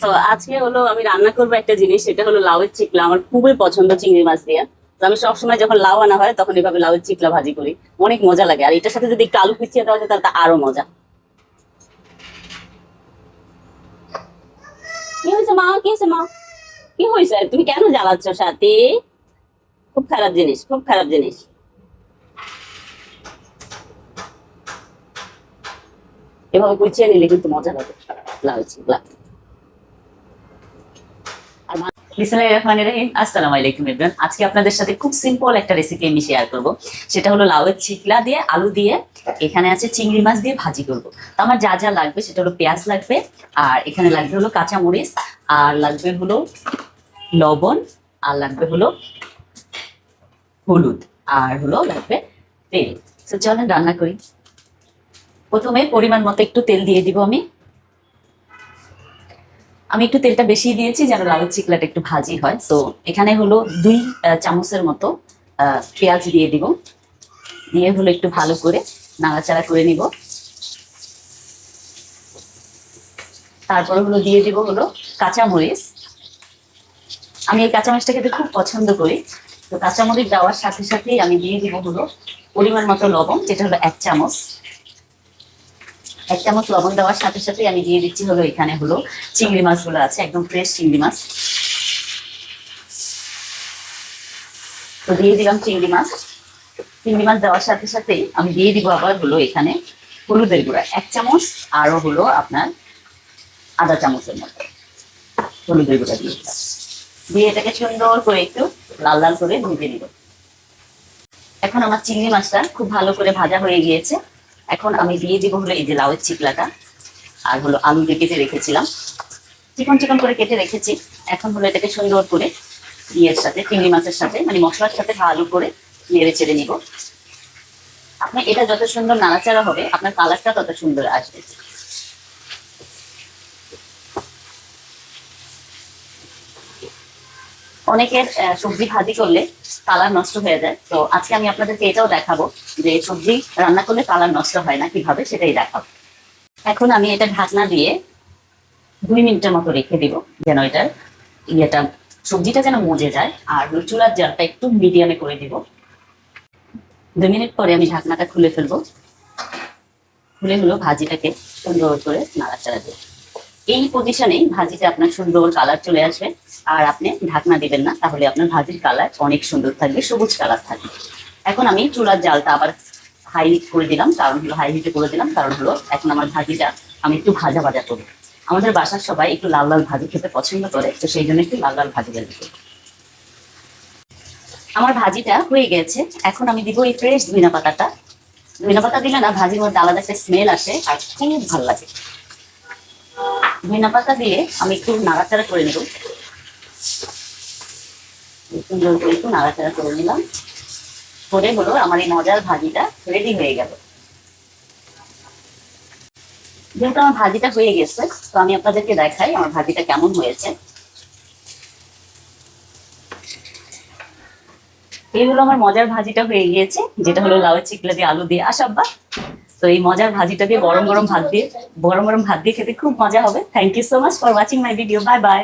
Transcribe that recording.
তো আজকে হলো আমি রান্না করবো একটা জিনিস, সেটা হলো লাউয়ের চিকলা। আমার খুবই পছন্দ চিংড়ি মাছ দিয়ে। তো আমি সবসময় যখন লাউ আনা হয় তখন এভাবে লাউয়ের চিকলা ভাজি করি, অনেক মজা লাগে। আর এটার সাথে যদি একটু আলু কুচিয়ে দেওয়া যায় তাহলে তা আরো মজা। কি হয়েছে মা? কি হয়েছে মা? কি হয়েছে? তুমি কেন জ্বালাচ্ছ সাথে? খুব খারাপ জিনিস, খুব খারাপ জিনিস। এভাবে কুচিয়ে নিলে কিন্তু মজা লাগে লাউয়ের চিকলা। আর বিসমিল্লাহির রহমানির রহিম। আসসালামু আলাইকুম এভরিওয়ান। আজকে আপনাদের সাথে খুব সিম্পল একটা রেসিপি আমি শেয়ার করব। সেটা হলো লাউয়ের চিকলা দিয়ে আলু দিয়ে, এখানে আছে চিংড়ি মাছ দিয়ে ভাজি করব। তো আমার যা যা লাগবে সেটা হলো পেঁয়াজ লাগবে, আর এখানে লাগবে হলো কাঁচা মরিচ, আর লাগবে হলো লবণ, আর লাগবে হলো হলুদ, আর হলো লাগবে তেল। তো চলেন রান্না করি। প্রথমে পরিমাণ মতো একটু তেল দিয়ে দিব। আমি একটু তেলটা বেশি দিয়েছি যেন লাউয়ের চিকলাটা একটু ভাজি হয়। তো এখানে হলো 2 চামচের মতো পেঁয়াজ দিয়ে দিব। দিয়ে হলো একটু ভালো করে নাড়াচাড়া করে নিব। তারপরে হলো দিয়ে দিব হলো কাঁচামরিচ। আমি এই কাঁচামরিচটা খেতে খুব পছন্দ করি। তো কাঁচামরিচ দেওয়ার সাথে সাথেই আমি দিয়ে দিব হলো পরিমাণ মতো লবণ, যেটা হলো 1 চামচ। 1 চামচ লবণ দেওয়ার সাথে সাথে আমি দিয়ে দিচ্ছি হলো এখানে হলো চিংড়ি মাছগুলো আছে, একদম ফ্রেশ চিংড়ি মাছ। তো দিয়ে দিলাম চিংড়ি মাছ। চিংড়ি মাছ দেওয়ার সাথে সাথে আমি দিয়ে দিব আবার হলো এখানে হলুদের গুঁড়া 1 চামচ, আরো হলো আপনার আধা চামচের মতো হলুদের গুঁড়া দিয়ে দিলাম। দিয়ে এটাকে সুন্দর করে একটু লাল লাল করে ভেজে নিব। এখন আমার চিংড়ি মাছটা খুব ভালো করে ভাজা হয়ে গিয়েছে। এখন আমি দিয়ে দিব হলো এই যে লাউয়ের চিকলাটা, আর হলো আলু দিয়ে কেটে রেখেছিলাম, চিকন চিকন করে কেটে রেখেছি। এখন হলো এটাকে সুন্দর করে ইয়ের সাথে, চিংড়ি মাছের সাথে মানে মশলার সাথে ভালো করে নেড়ে চেড়ে নিব। আপনার এটা যত সুন্দর নাড়াচাড়া হবে আপনার কালারটা তত সুন্দর আসবে। অনেকের সবজি ভাজি করলে কালার নষ্ট হয়ে যায়, তো আজকে আমি আপনাদেরকে এটাও দেখাবো যে সবজি রান্না করলে কালার নষ্ট হয় না কিভাবে, সেটাই দেখাবো। এখন আমি এটা ঢাকনা দিয়ে 2 মিনিটের মতো রেখে দিব, যেন এটার ইয়েটা সবজিটা যেন মজে যায়। আর চুলার জালটা একটু মিডিয়ামে করে দিব। 2 মিনিট পরে আমি ঢাকনাটা খুলে ফেলবো। খুলে হলো ভাজিটাকে সুন্দর করে নাড়াচাড়া দেব। এই পজিশনেই ভাজিতে আপনার সুন্দর কালার চলে আসবে। আর আপনি ঢাকনা দিবেন না, তাহলে আপনার ভাজির কালার অনেক সুন্দর থাকবে, সবুজ কালার থাকবে। এখন আমি চুলার জালটা আবার হাই করে দিলাম, কারণ হলো হাই হিটে করে দিলাম, কারণ হলো এখন আমার ভাজিটা আমি একটু ভাজা ভাজা করবো। আমাদের বাসার সবাই একটু লাল লাল ভাজি খেতে পছন্দ করে, তো সেই জন্য একটু লাল লাল ভাজি বের করবো। আমার ভাজিটা হয়ে গেছে। এখন আমি দিব এই ফ্রেশ ধনিয়া পাতাটা। ধনিয়া পাতা দিলে না ভাজির মধ্যে আলাদা একটা স্মেল আসে আর খুব ভালো লাগে। ধনিয়া পাতা দিয়ে আমি একটু নাড়াচাড়া করে নেব। সুন্দর করে একটু নাড়াচাড়া করে নিলাম। করে হলো আমার এই মজার ভাজিটা রেডি হয়ে গেল। যেহেতু আমার ভাজিটা হয়ে গেছে, তো আমি আপনাদেরকে দেখাই আমার ভাজিটা কেমন হয়েছে। এই হলো আমার মজার ভাজিটা হয়ে গিয়েছে, যেটা হলো লাউয়ের চিকলা দিয়ে আলু দিয়ে আসাব্বা। তো এই মজার ভাজিটা দিয়ে গরম গরম ভাত দিয়ে খেতে খুব মজা হবে। Thank you so much for watching my video. Bye by.